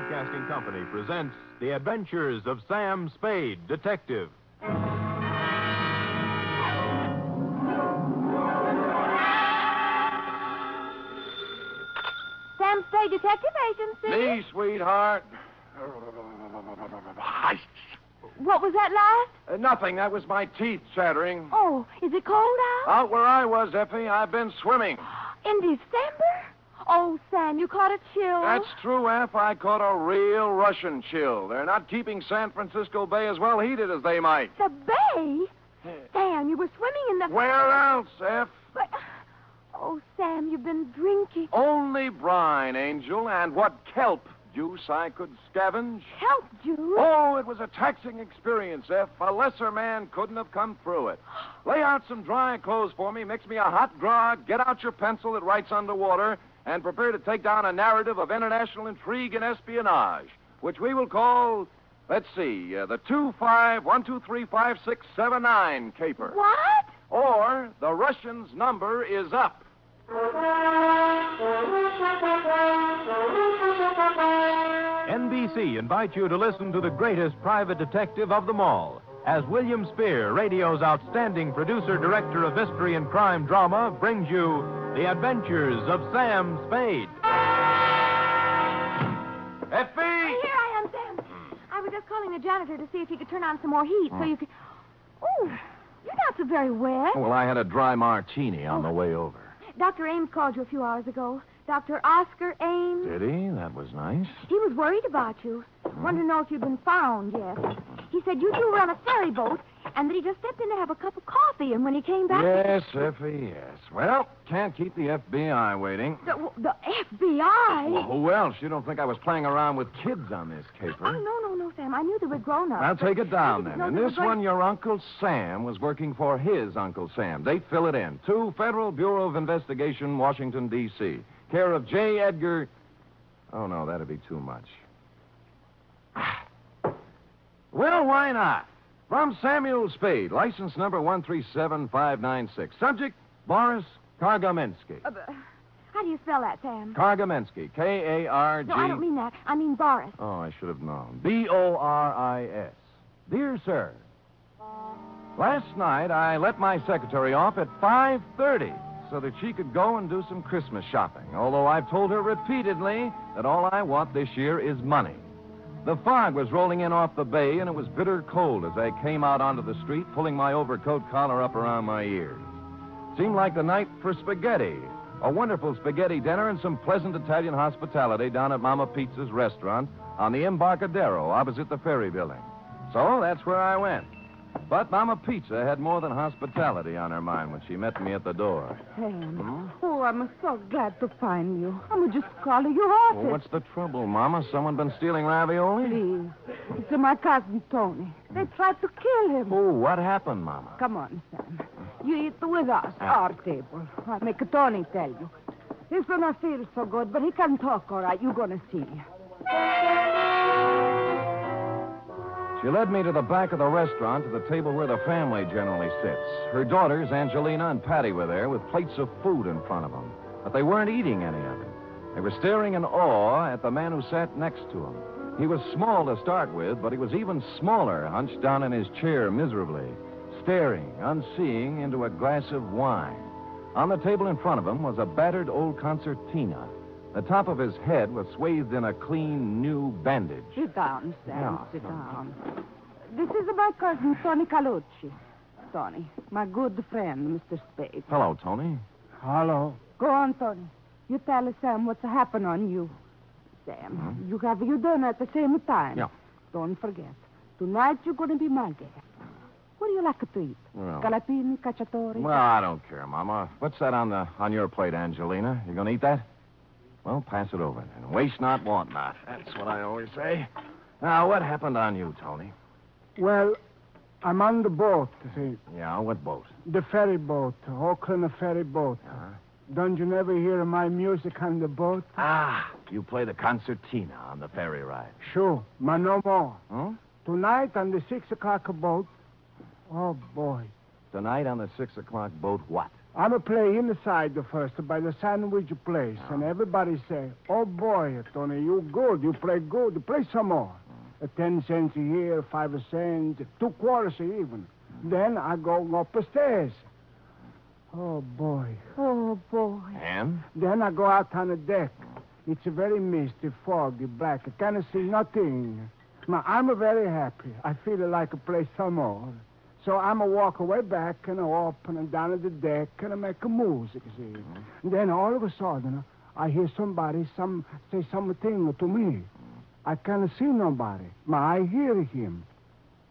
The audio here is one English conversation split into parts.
Broadcasting Company presents The Adventures of Sam Spade, Detective. Sam Spade, Detective Agency. Me, sweetheart. What was that last? Nothing. That was my teeth chattering. Oh, is it cold out? Out where I was, Effie, I've been swimming. In December? Oh, Sam, you caught a chill. That's true, Eff. I caught a real Russian chill. They're not keeping San Francisco Bay as well heated as they might. The bay? Sam, you were swimming in the... Where else, Eff? But... Oh, Sam, you've been drinking. Only brine, Angel, and what kelp juice I could scavenge. Kelp juice? Oh, it was a taxing experience, Eff. A lesser man couldn't have come through it. Lay out some dry clothes for me, mix me a hot grog, get out your pencil that writes underwater, and prepare to take down a narrative of international intrigue and espionage, which we will call, let's see, the 251235679 caper. What? Or the Russian's number is up. NBC invites you to listen to the greatest private detective of them all, as William Spear, radio's outstanding producer-director of mystery and crime drama, brings you The Adventures of Sam Spade. Effie! Here I am, Sam. I was just calling the janitor to see if he could turn on some more heat so you could... Oh, you're not so very wet. Well, I had a dry martini on the way over. Dr. Ames called you a few hours ago. Dr. Oscar Ames. Did he? That was nice. He was worried about you. Wanted to know if you'd been found yet. He said you two were on a ferry boat and that he just stepped in to have a cup of coffee, and when he came back... Yes, Effie, yes. Well, can't keep the FBI waiting. The FBI? Well, who else? You don't think I was playing around with kids on this caper? Oh, no, Sam. I knew they were grown-ups. I'll take it down, then. No, And they were this one, your Uncle Sam was working for his Uncle Sam. Date, fill it in. 2 Federal Bureau of Investigation, Washington, D.C. Care of J. Edgar... Oh, no, that'd be too much. Well, why not? From Samuel Spade, license number 137596. Subject, Boris Kargamensky. How do you spell that, Sam? Kargamensky, K-A-R-G... No, I don't mean that. I mean Boris. Oh, I should have known. B-O-R-I-S. Dear sir, last night I let my secretary off at 5:30 so that she could go and do some Christmas shopping, although I've told her repeatedly that all I want this year is money. The fog was rolling in off the bay, and it was bitter cold as I came out onto the street, pulling my overcoat collar up around my ears. Seemed like the night for spaghetti. A wonderful spaghetti dinner and some pleasant Italian hospitality down at Mama Pizza's restaurant on the Embarcadero opposite the ferry building. So that's where I went. But Mama Pizza had more than hospitality on her mind when she met me at the door. Sam. Oh, I'm so glad to find you. I'm just calling your office. Well, what's the trouble, Mama? Someone been stealing ravioli? Please. It's my cousin Tony. They tried to kill him. Oh, what happened, Mama? Come on, Sam. You eat with us, our table. I'll make Tony tell you. He's gonna feel so good, but he can talk all right. You're gonna see. She led me to the back of the restaurant to the table where the family generally sits. Her daughters, Angelina and Patty, were there with plates of food in front of them. But they weren't eating any of it. They were staring in awe at the man who sat next to them. He was small to start with, but he was even smaller, hunched down in his chair miserably, staring, unseeing, into a glass of wine. On the table in front of him was a battered old concertina. The top of his head was swathed in a clean, new bandage. Sit down, Sam. Yeah. Sit down. This is my cousin, Tony Calucci. Tony, my good friend, Mr. Spade. Hello, Tony. Hello. Go on, Tony. You tell Sam what's happened on you. Sam, you have your dinner at the same time. Yeah. Don't forget. Tonight you're going to be my guest. What do you like to eat? Well- Scalapini, cacciatore? Well, I don't care, Mama. What's that on your plate, Angelina? You gonna eat that? Well, pass it over then. Waste not, want not. That's what I always say. Now, what happened on you, Tony? Well, I'm on the boat, see. Yeah, what boat? The ferry boat, Oakland ferry boat. Uh-huh. Don't you never hear my music on the boat? Ah, you play the concertina on the ferry ride. Sure, but no more. Huh? Tonight on the 6 o'clock boat, oh, boy, Tonight on the 6 o'clock boat, what? I'm a play inside the first by the sandwich place, and everybody say, "Oh boy, Tony, you good. You play good. Play some more." 10 cents a year, 5 cents, 2 quarters even. Then I go upstairs. Oh boy. Oh, boy. And? Then I go out on the deck. It's very misty, foggy, black. I can't see nothing. Now, I'm very happy. I feel like I play some more. So I'm a walk away back and up and down at the deck and I make a music, see. Then all of a sudden, I hear somebody say something to me. I can't see nobody, but I hear him.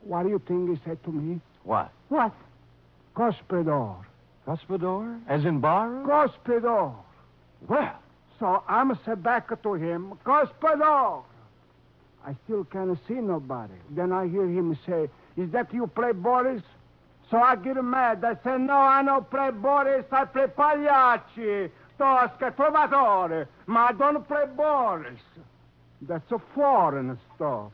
What do you think he said to me? What? What? Cospedor. Cuspidor? As in borrow? Cospedor. Well. So I'm a say back to him, Cospedor. I still can't see nobody. Then I hear him say, "Is that you play Boris?" So I get mad. I say, "No, I don't play Boris. I play Pagliacci, Tosca, Trovatore. But I don't play Boris." That's a foreign stuff.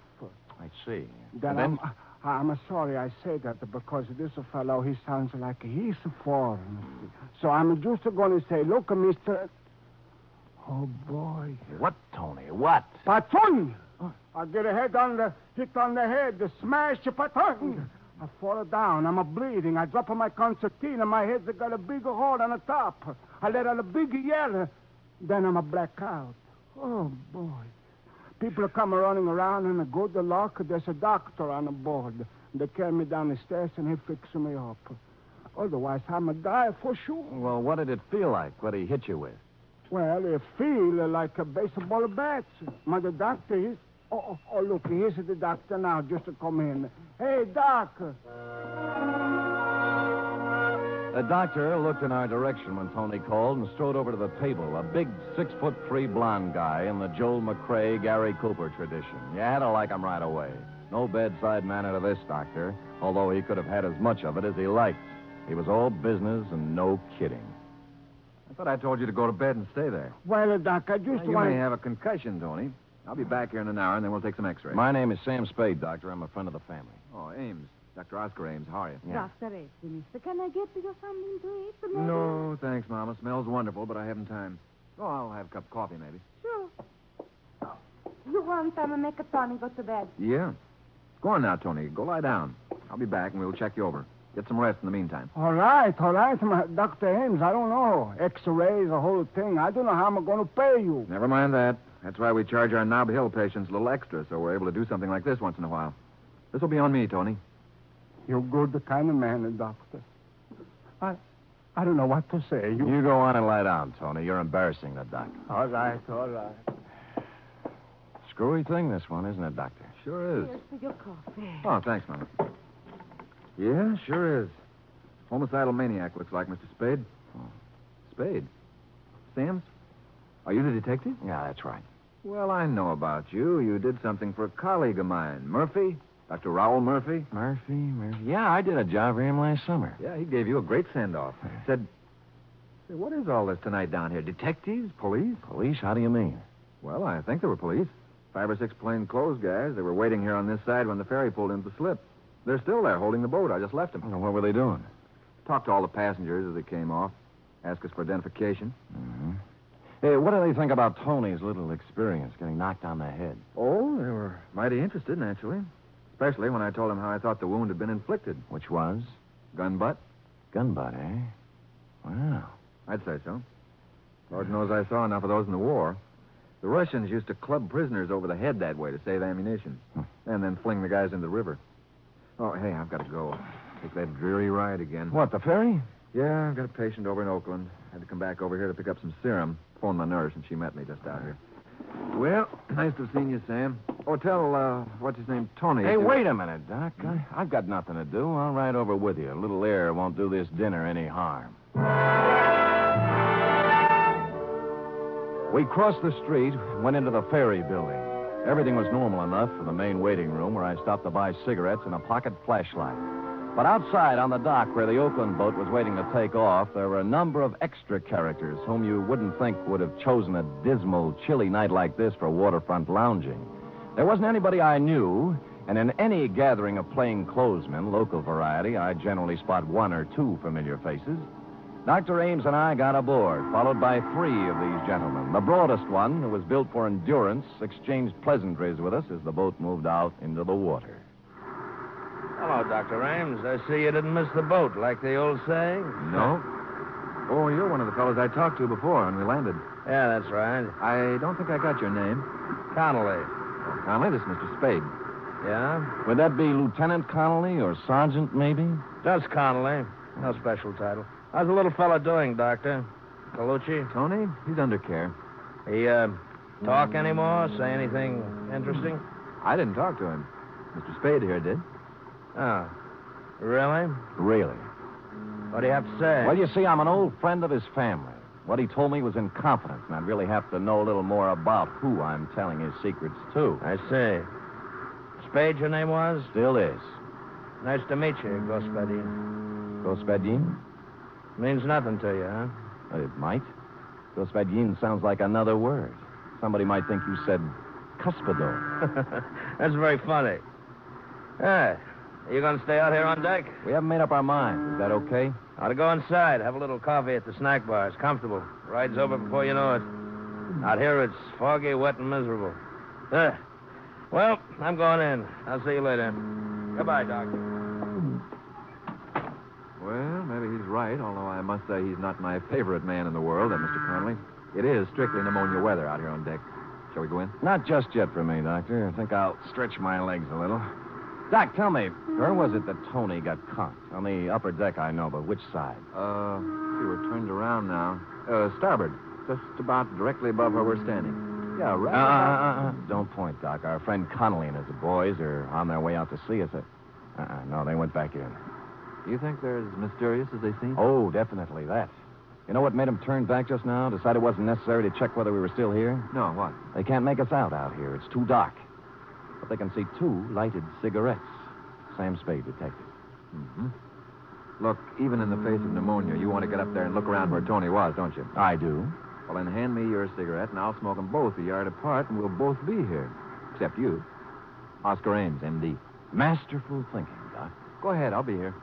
I see. Then I'm sorry I say that because this fellow, he sounds like he's foreign. So I'm just going to say, "Look, mister." Oh, boy. What, Tony? What? Patron! I get a hit on the head, smash patron. I fall down. I'm bleeding. I drop my concertina. My head's got a big hole on the top. I let out a big yell. Then I'm a blackout. Oh, boy. People come running around, and good luck, there's a doctor on board. They carry me down the stairs, and he fixes me up. Otherwise, I'm a die for sure. Well, what did it feel like? What did he hit you with? Well, it feel like a baseball bat. But the doctor, he's... Oh, look, here's the doctor now, just to come in. Hey, Doc. The doctor looked in our direction when Tony called and strode over to the table, a big 6'3" blonde guy in the Joel McRae, Gary Cooper tradition. You had to like him right away. No bedside manner to this doctor, although he could have had as much of it as he liked. He was all business and no kidding. I thought I told you to go to bed and stay there. Well, Doc, I just You want... may have a concussion, Tony. I'll be back here in an hour, and then we'll take some x-rays. My name is Sam Spade, doctor. I'm a friend of the family. Oh, Ames. Dr. Oscar Ames. How are you? Yeah. Dr. Ace, mister, can I get you something to eat? Maybe? No, thanks, Mama. Smells wonderful, but I haven't time. Oh, I'll have a cup of coffee, maybe. Sure. You want time to make a Tony go to bed? Yeah. Go on now, Tony. Go lie down. I'll be back, and we'll check you over. Get some rest in the meantime. All right. Dr. Ames, I don't know. X-rays, the whole thing. I don't know how I'm going to pay you. Never mind that. That's why we charge our Nob Hill patients a little extra, so we're able to do something like this once in a while. This will be on me, Tony. You're good kind of man, Doctor. I don't know what to say. You go on and lie down, Tony. You're embarrassing the doctor. All right. Screwy thing, this one, isn't it, doctor? Sure is. Here's for your coffee. Oh, thanks, Mama. Yeah, sure is. Homicidal maniac, looks like, Mr. Spade. Oh. Spade? Sam's? Are you the detective? Yeah, that's right. Well, I know about you. You did something for a colleague of mine. Murphy? Dr. Raoul Murphy? Murphy? Yeah, I did a job for him last summer. Yeah, he gave you a great send-off. Said, what is all this tonight down here? Detectives? Police? Police? How do you mean? Well, I think they were police. 5 or 6 plainclothes guys. They were waiting here on this side when the ferry pulled into the slip. They're still there holding the boat. I just left them. Well, what were they doing? Talked to all the passengers as they came off. Asked us for identification. Mm-hmm. Hey, what do they think about Tony's little experience getting knocked on the head? Oh, they were mighty interested, naturally. Especially when I told them how I thought the wound had been inflicted. Which was? Gun butt. Gun butt, eh? Wow. I'd say so. Lord knows I saw enough of those in the war. The Russians used to club prisoners over the head that way to save ammunition. And then fling the guys into the river. Oh, hey, I've got to go. Take that dreary ride again. What, the ferry? Yeah, I've got a patient over in Oakland. Had to come back over here to pick up some serum. Phoned my nurse, and she met me just out here. Well, nice to have seen you, Sam. Oh, tell, what's his name, Tony. Hey, wait a minute, Doc. I've got nothing to do. I'll ride over with you. A little air won't do this dinner any harm. We crossed the street, went into the ferry building. Everything was normal enough for the main waiting room where I stopped to buy cigarettes and a pocket flashlight. But outside on the dock where the Oakland boat was waiting to take off, there were a number of extra characters whom you wouldn't think would have chosen a dismal, chilly night like this for waterfront lounging. There wasn't anybody I knew, and in any gathering of plainclothesmen, local variety, I generally spot 1 or 2 familiar faces. Dr. Ames and I got aboard, followed by 3 of these gentlemen. The broadest one, who was built for endurance, exchanged pleasantries with us as the boat moved out into the water. Hello, Dr. Ames. I see you didn't miss the boat, like the old saying. No. Oh, you're one of the fellows I talked to before when we landed. Yeah, that's right. I don't think I got your name. Connolly. Oh, Conley, this is Mr. Spade. Yeah? Would that be Lieutenant Connolly or Sergeant, maybe? Just Connolly. No special title. How's the little fella doing, Doctor? Colucci? Tony, he's under care. He, talk anymore? Say anything interesting? I didn't talk to him. Mr. Spade here did. Oh. Really? Really. What do you have to say? Well, you see, I'm an old friend of his family. What he told me was in confidence, and I'd really have to know a little more about who I'm telling his secrets to. I see. Spade, your name was? Still is. Nice to meet you, Господин. Господин? Means nothing to you, huh? It might. Господин sounds like another word. Somebody might think you said cuspidor. That's very funny. Are you going to stay out here on deck? We haven't made up our minds. Is that okay? Ought to go inside, have a little coffee at the snack bar. It's comfortable. Ride's over before you know it. Out here, it's foggy, wet, and miserable. Well, I'm going in. I'll see you later. Goodbye, Doctor. Well, maybe he's right, although I must say he's not my favorite man in the world, that Mr. Connolly. It is strictly pneumonia weather out here on deck. Shall we go in? Not just yet for me, Doctor. I think I'll stretch my legs a little. Doc, tell me, where was it that Tony got caught? On the upper deck, I know, but which side? See, we're turned around now. Starboard. Just about directly above where we're standing. Yeah, right. Don't point, Doc. Our friend Connolly and his boys are on their way out to see us. No, they went back in. You think they're as mysterious as they seem? Oh, definitely that. You know what made them turn back just now? Decide it wasn't necessary to check whether we were still here? No, what? They can't make us out here. It's too dark. But they can see 2 lighted cigarettes. Sam Spade, detective. Mm-hmm. Look, even in the face of pneumonia, you want to get up there and look around where Tony was, don't you? I do. Well, then hand me your cigarette, and I'll smoke them both a yard apart, and we'll both be here. Except you. Oscar Ames, M.D. Masterful thinking, Doc. Go ahead, I'll be here.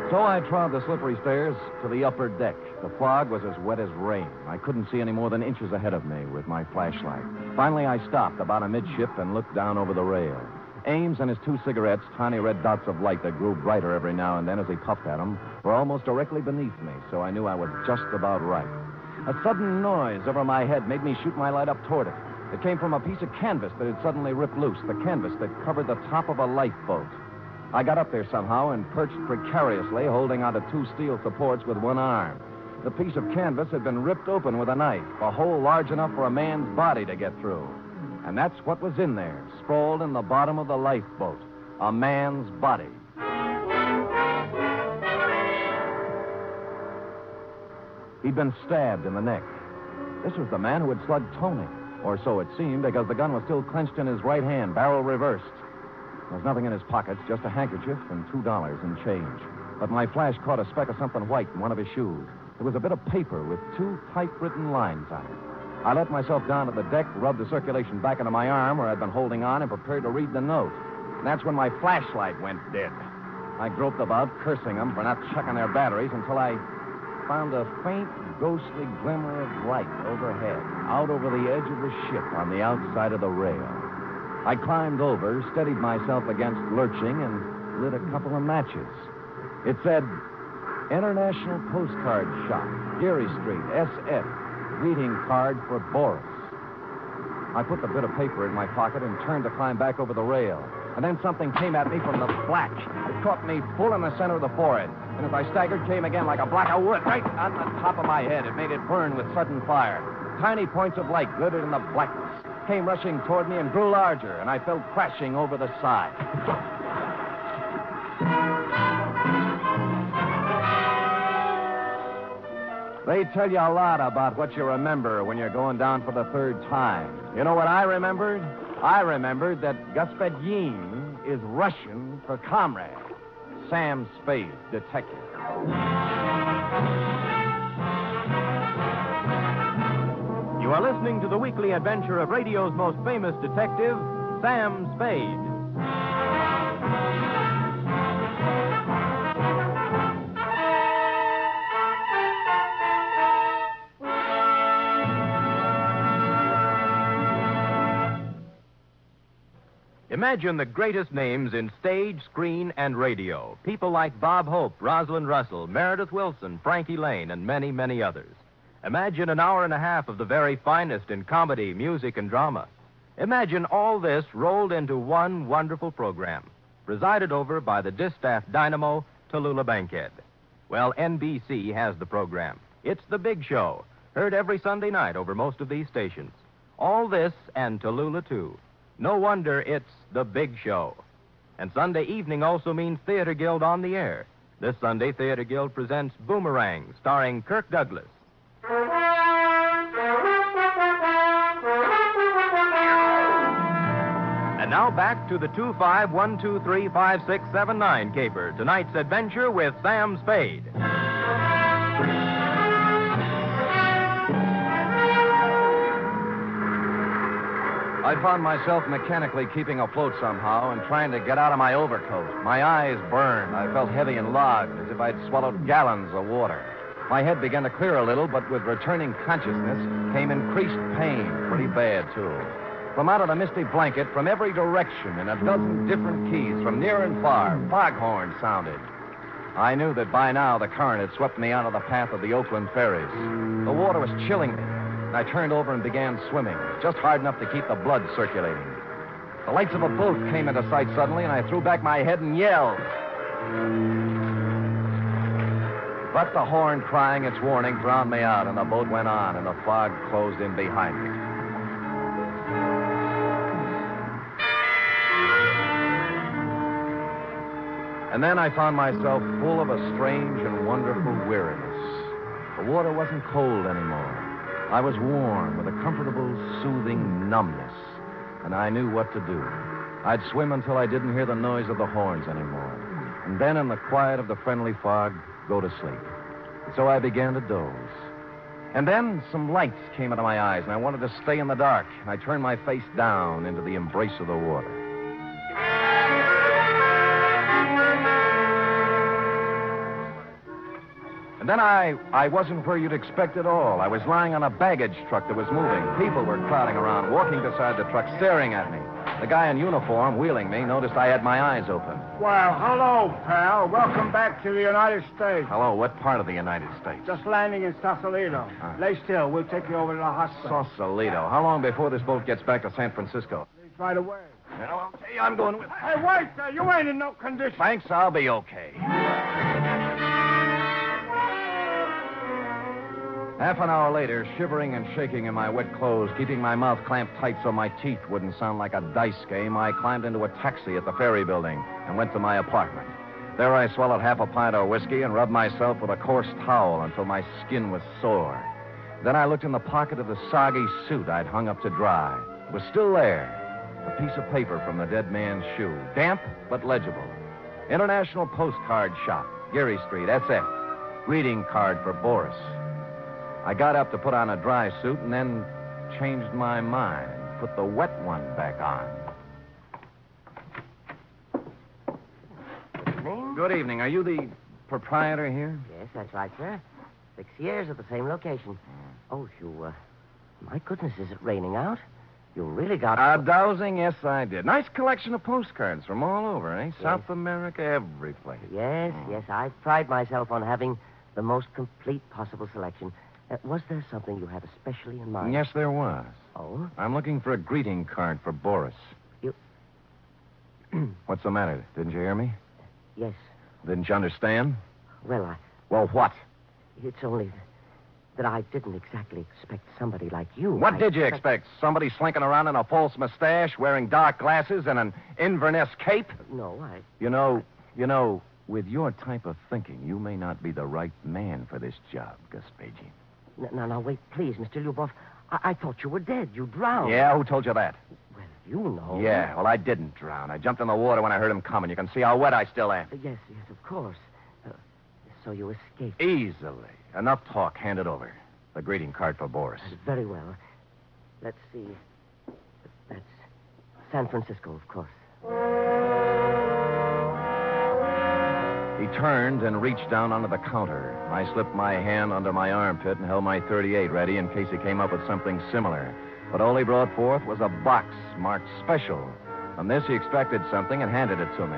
So I trod the slippery stairs to the upper deck. The fog was as wet as rain. I couldn't see any more than inches ahead of me with my flashlight. Finally, I stopped about amidship and looked down over the rail. Ames and his 2 cigarettes, tiny red dots of light that grew brighter every now and then as he puffed at them, were almost directly beneath me, so I knew I was just about right. A sudden noise over my head made me shoot my light up toward it. It came from a piece of canvas that had suddenly ripped loose, the canvas that covered the top of a lifeboat. I got up there somehow and perched precariously, holding onto 2 steel supports with one arm. The piece of canvas had been ripped open with a knife, a hole large enough for a man's body to get through. And that's what was in there, sprawled in the bottom of the lifeboat, a man's body. He'd been stabbed in the neck. This was the man who had slugged Tony, or so it seemed, because the gun was still clenched in his right hand, barrel reversed. There was nothing in his pockets, just a handkerchief and $2 in change. But my flash caught a speck of something white in one of his shoes. It was a bit of paper with 2 typewritten lines on it. I let myself down to the deck, rubbed the circulation back into my arm where I'd been holding on, and prepared to read the note. And that's when my flashlight went dead. I groped about, cursing them for not checking their batteries, until I found a faint, ghostly glimmer of light overhead, out over the edge of the ship on the outside of the rail. I climbed over, steadied myself against lurching, and lit a couple of matches. It said, International Postcard Shop, Geary Street, SF, greeting card for Boris. I put the bit of paper in my pocket and turned to climb back over the rail. And then something came at me from the black. It caught me full in the center of the forehead. And as I staggered, came again like a block of wood right on the top of my head. It made it burn with sudden fire. Tiny points of light glittered in the blackness, came rushing toward me and grew larger, and I fell crashing over the side. They tell you a lot about what you remember when you're going down for the 3rd time. You know what I remembered? I remembered that Господин is Russian for comrade. Sam Spade, detective. You are listening to the weekly adventure of radio's most famous detective, Sam Spade. Imagine the greatest names in stage, screen, and radio. People like Bob Hope, Rosalind Russell, Meredith Wilson, Frankie Lane, and many, many others. Imagine an hour and a half of the very finest in comedy, music, and drama. Imagine all this rolled into one wonderful program, presided over by the distaff dynamo, Tallulah Bankhead. Well, NBC has the program. It's The Big Show, heard every Sunday night over most of these stations. All this and Tallulah, too. No wonder it's The Big Show. And Sunday evening also means Theater Guild on the air. This Sunday, Theater Guild presents Boomerang, starring Kirk Douglas. And now back to the 251235679 caper. Tonight's adventure with Sam Spade. I found myself mechanically keeping afloat somehow and trying to get out of my overcoat. My eyes burned. I felt heavy and logged, as if I'd swallowed gallons of water. My head began to clear a little, but with returning consciousness came increased pain, pretty bad, too. From out of the misty blanket, from every direction, in a dozen different keys, from near and far, foghorns sounded. I knew that by now the current had swept me onto the path of the Oakland ferries. The water was chilling me. I turned over and began swimming, just hard enough to keep the blood circulating. The lights of a boat came into sight suddenly, and I threw back my head and yelled. But the horn crying its warning drowned me out, and the boat went on, and the fog closed in behind me. And then I found myself full of a strange and wonderful weariness. The water wasn't cold anymore. I was warm with a comfortable, soothing numbness, and I knew what to do. I'd swim until I didn't hear the noise of the horns anymore, and then in the quiet of the friendly fog, go to sleep. So I began to doze. And then some lights came into my eyes, and I wanted to stay in the dark, and I turned my face down into the embrace of the water. And then I wasn't where you'd expect at all. I was lying on a baggage truck that was moving. People were crowding around, walking beside the truck, staring at me. The guy in uniform, wheeling me, noticed I had my eyes open. Well, hello, pal. Welcome back to the United States. Hello, what part of the United States? Just landing in Sausalito. Lay still. We'll take you over to the hospital. Sausalito. How long before this boat gets back to San Francisco? Right away. Well, okay, I'm going with... Hey, wait there. You ain't in no condition. Thanks, I'll be okay. Half an hour later, shivering and shaking in my wet clothes, keeping my mouth clamped tight so my teeth wouldn't sound like a dice game, I climbed into a taxi at the ferry building and went to my apartment. There I swallowed half a pint of whiskey and rubbed myself with a coarse towel until my skin was sore. Then I looked in the pocket of the soggy suit I'd hung up to dry. It was still there, a piece of paper from the dead man's shoe, damp but legible. International Postcard Shop, Geary Street, SF. Greeting card for Boris. I got up to put on a dry suit and then changed my mind. Put the wet one back on. Good evening. Good evening. Are you the proprietor here? Yes, that's right, sir. 6 years at the same location. Oh, you, my goodness, is it raining out? You really got... Dowsing? Yes, I did. Nice collection of postcards from all over, eh? Yes. South America, every place. Yes, yes. I pride myself on having the most complete possible selection. Was there something you had especially in mind? Yes, there was. Oh? I'm looking for a greeting card for Boris. You... What's the matter? Didn't you hear me? Yes. Didn't you understand? Well, Well, what? It's only that I didn't exactly expect somebody like you. What did you expect? Somebody slinking around in a false mustache, wearing dark glasses, and an Inverness cape? No, You know, with your type of thinking, you may not be the right man for this job, Gaspegi. Now, wait, please, Mr. Lyubov. I thought you were dead. You drowned. Yeah, who told you that? Well, you know. Yeah, well, I didn't drown. I jumped in the water when I heard him coming. You can see how wet I still am. Yes, of course. So you escaped. Easily. Enough talk. Hand it over. The greeting card for Boris. Very well. Let's see. That's San Francisco, of course. He turned and reached down onto the counter. I slipped my hand under my armpit and held my .38 ready in case he came up with something similar. But all he brought forth was a box marked special From this, he extracted something and handed it to me.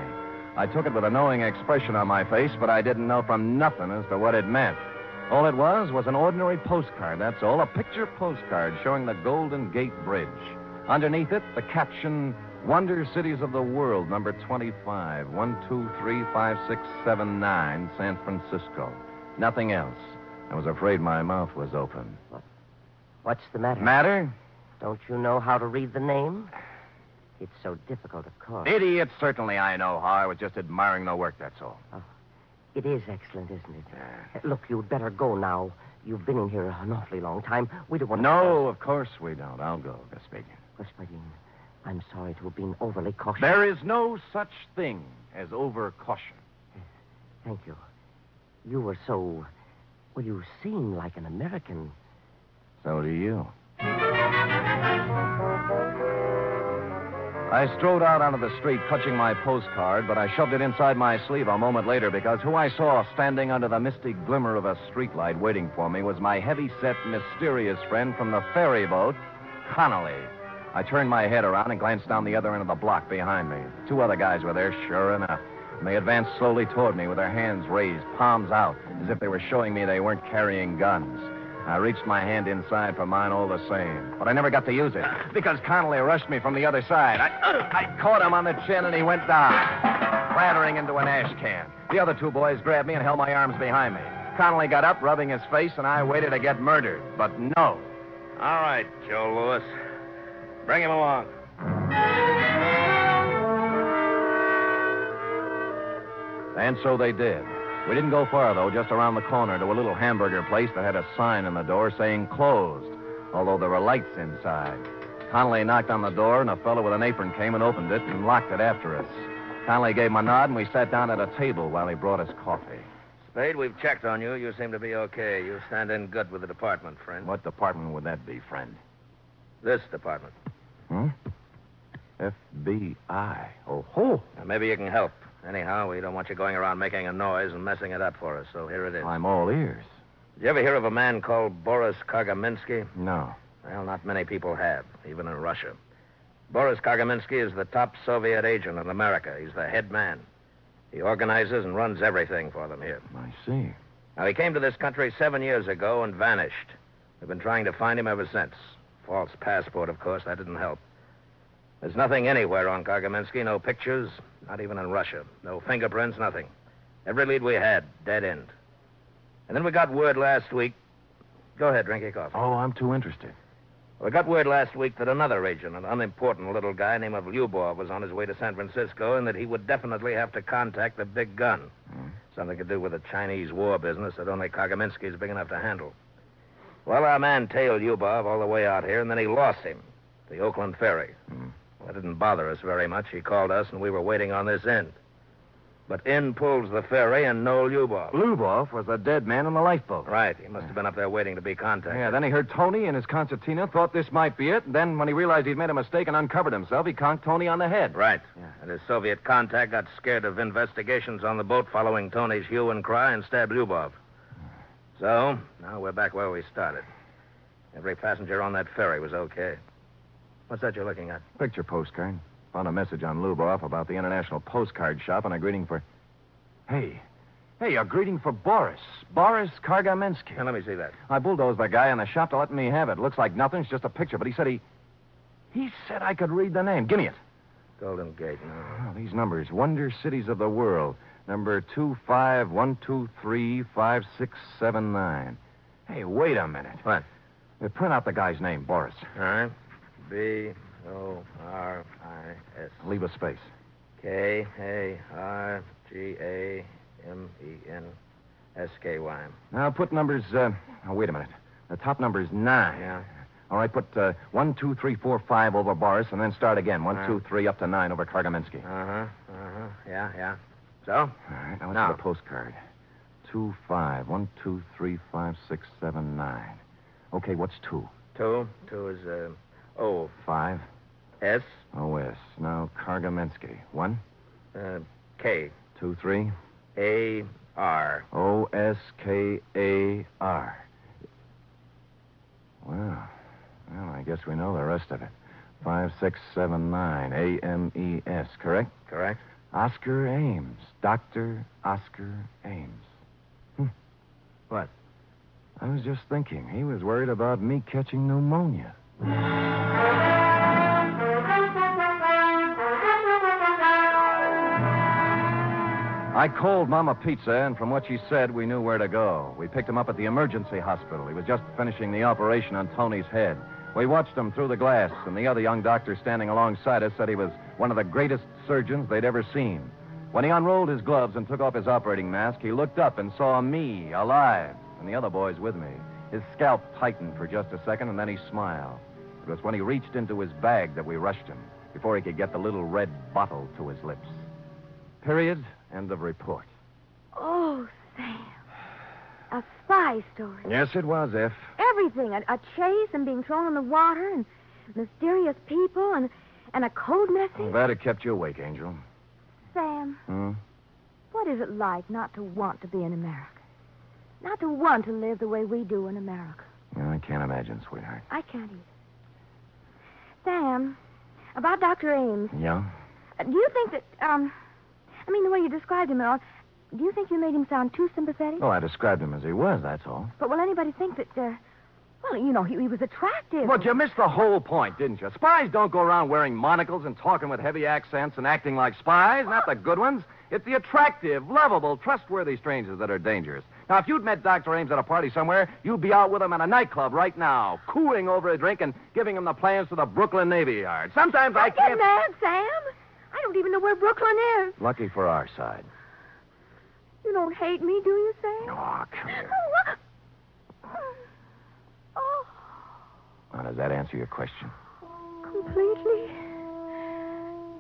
I took it with a knowing expression on my face, but I didn't know from nothing as to what it meant. All it was an ordinary postcard, that's all. A picture postcard showing the Golden Gate Bridge. Underneath it, the caption, Wonder Cities of the World, number 25, 1235679, San Francisco. Nothing else. I was afraid my mouth was open. What's the matter? Matter? Don't you know how to read the name? It's so difficult, of course. Idiot, certainly I know how. I was just admiring the work, that's all. Oh, it is excellent, isn't it? Look, you'd better go now. You've been in here an awfully long time. We don't want to... No, of course we don't. I'll go, Vespasian. Vespasian, I'm sorry to have been overly cautious. There is no such thing as over-caution. Thank you. You were so... Well, you seem like an American. So do you. I strode out onto the street, clutching my postcard, but I shoved it inside my sleeve a moment later because who I saw standing under the misty glimmer of a streetlight waiting for me was my heavy-set, mysterious friend from the ferry boat, Connolly. I turned my head around and glanced down the other end of the block behind me. 2 other guys were there, sure enough. And they advanced slowly toward me with their hands raised, palms out, as if they were showing me they weren't carrying guns. I reached my hand inside for mine all the same, but I never got to use it because Connolly rushed me from the other side. I caught him on the chin and he went down, clattering into an ash can. The other 2 boys grabbed me and held my arms behind me. Connolly got up, rubbing his face, and I waited to get murdered, but no. All right, Joe Lewis. Bring him along. And so they did. We didn't go far, though, just around the corner to a little hamburger place that had a sign on the door saying closed, although there were lights inside. Connolly knocked on the door, and a fellow with an apron came and opened it and locked it after us. Connolly gave him a nod, and we sat down at a table while he brought us coffee. Spade, we've checked on you. You seem to be okay. You stand in good with the department, friend. What department would that be, friend? This department. FBI. Oh, ho. Now, maybe you can help. Anyhow, we don't want you going around making a noise and messing it up for us, so here it is. I'm all ears. Did you ever hear of a man called Boris Kargaminsky? No. Well, not many people have, even in Russia. Boris Kargaminsky is the top Soviet agent in America. He's the head man. He organizes and runs everything for them here. I see. Now, he came to this country 7 years ago and vanished. We've been trying to find him ever since. False passport, of course. That didn't help. There's nothing anywhere on Kargaminsky. No pictures, not even in Russia. No fingerprints, nothing. Every lead we had, dead end. And then we got word last week... Go ahead, drink your coffee. Oh, I'm too interested. We got word last week that another agent, an unimportant little guy named Lyubov, was on his way to San Francisco and that he would definitely have to contact the big gun. Something to do with the Chinese war business that only Kargaminsky is big enough to handle. Well, our man tailed Lyubov all the way out here, and then he lost him. The Oakland ferry. That didn't bother us very much. He called us, and we were waiting on this end. But in pulls the ferry and no Lyubov. Lyubov was a dead man in the lifeboat. Right. He must have been up there waiting to be contacted. Yeah, then he heard Tony and his concertina, thought this might be it. Then when he realized he'd made a mistake and uncovered himself, he conked Tony on the head. Right. Yeah. And his Soviet contact got scared of investigations on the boat following Tony's hue and cry and stabbed Lyubov. So, now we're back where we started. Every passenger on that ferry was okay. What's that you're looking at? Picture postcard. Found a message on Lyubov about the International Postcard Shop and a greeting for... Hey, a greeting for Boris. Boris Kargaminsky. Now, let me see that. I bulldozed the guy in the shop to let me have it. Looks like nothing. It's just a picture. But he said he said I could read the name. Give me it. Golden Gate. No. Oh, these numbers. Wonder Cities of the World. Number 251235679. Hey, wait a minute. What? Print out the guy's name, Boris. All right. B-O-R-I-S. Leave a space. K-A-R-G-A-M-E-N-S-K-Y. Now put numbers, wait a minute. The top number is 9. Yeah. All right, put 1, 2, 3, 4, 5 over Boris, and then start again. 1, 2, 3, up to 9 over Kargaminsky. Yeah. So? All right, now let's get a postcard. 2, 5, 1, 2, 3, 5, 6, 7, 9. Okay, what's 2? 2 is, O. 5. S. O-S. Now, Kargaminsky. 1. K. 2, 3. A-R. O-S-K-A-R. Well, I guess we know the rest of it. 5679, A-M-E-S, correct? Correct. Oscar Ames. Dr. Oscar Ames. What? I was just thinking. He was worried about me catching pneumonia. I called Mama Pizza, and from what she said, we knew where to go. We picked him up at the emergency hospital. He was just finishing the operation on Tony's head. We watched him through the glass, and the other young doctor standing alongside us said he was one of the greatest surgeons they'd ever seen. When he unrolled his gloves and took off his operating mask, he looked up and saw me, alive, and the other boys with me. His scalp tightened for just a second, and then he smiled. It was when he reached into his bag that we rushed him, before he could get the little red bottle to his lips. Period. End of report. Oh, Sam. A spy story. Yes, it was, F. Everything. A chase and being thrown in the water and mysterious people and a code message. I'm glad it kept you awake, Angel. Sam, what is it like not to want to be in America? Not to want to live the way we do in America? I can't imagine, sweetheart. I can't either. Sam, about Dr. Ames. Yeah? Do you think that, the way you described him and all, do you think you made him sound too sympathetic? Well, I described him as he was, that's all. But will anybody think that, he was attractive? Well, you missed the whole point, didn't you? Spies don't go around wearing monocles and talking with heavy accents and acting like spies, not the good ones. It's the attractive, lovable, trustworthy strangers that are dangerous. Now, if you'd met Dr. Ames at a party somewhere, you'd be out with him at a nightclub right now, cooing over a drink and giving him the plans to the Brooklyn Navy Yard. Sometimes I can't... Get mad, Sam. I don't even know where Brooklyn is. Lucky for our side. You don't hate me, do you, Sam? Oh, come here. Oh. Now, does that answer your question? Completely.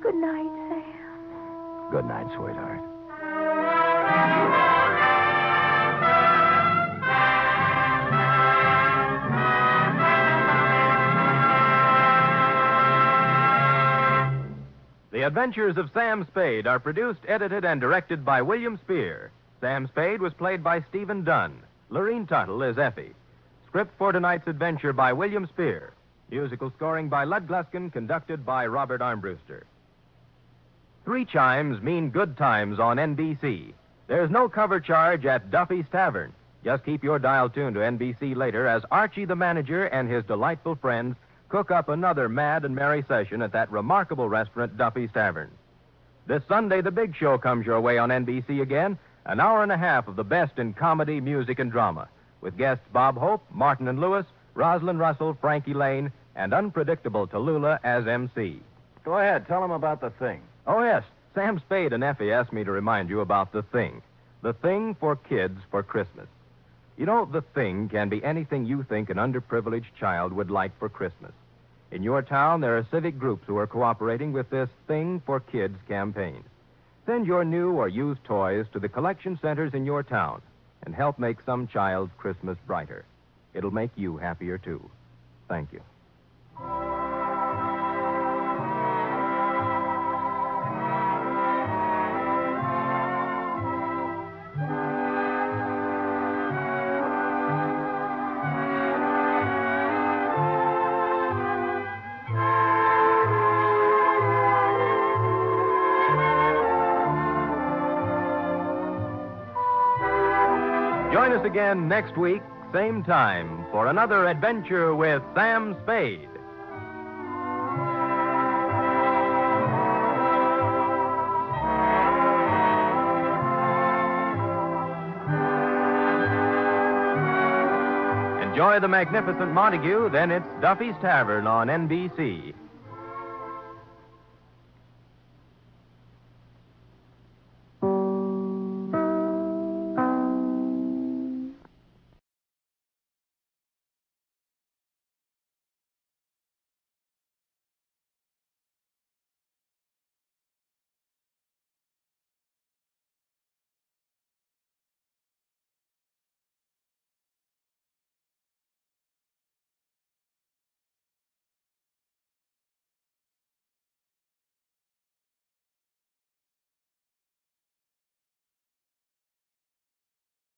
Good night, Sam. Good night, sweetheart. The Adventures of Sam Spade are produced, edited, and directed by William Spear. Sam Spade was played by Stephen Dunn. Lorene Tuttle is Effie. Script for tonight's adventure by William Spear. Musical scoring by Lud Gluskin, conducted by Robert Armbruster. 3 chimes mean good times on NBC. There's no cover charge at Duffy's Tavern. Just keep your dial tuned to NBC later as Archie the manager and his delightful friends cook up another mad and merry session at that remarkable restaurant, Duffy's Tavern. This Sunday, the big show comes your way on NBC again, an hour and a half of the best in comedy, music, and drama, with guests Bob Hope, Martin and Lewis, Rosalind Russell, Frankie Lane, and unpredictable Tallulah as MC. Go ahead. Tell them about the thing. Oh, yes. Sam Spade and Effie asked me to remind you about The Thing. The Thing for kids for Christmas. You know, The Thing can be anything you think an underprivileged child would like for Christmas. In your town, there are civic groups who are cooperating with this Thing for Kids campaign. Send your new or used toys to the collection centers in your town and help make some child's Christmas brighter. It'll make you happier, too. Thank you. Join us again next week, same time, for another adventure with Sam Spade. Enjoy the magnificent Montague, then it's Duffy's Tavern on NBC.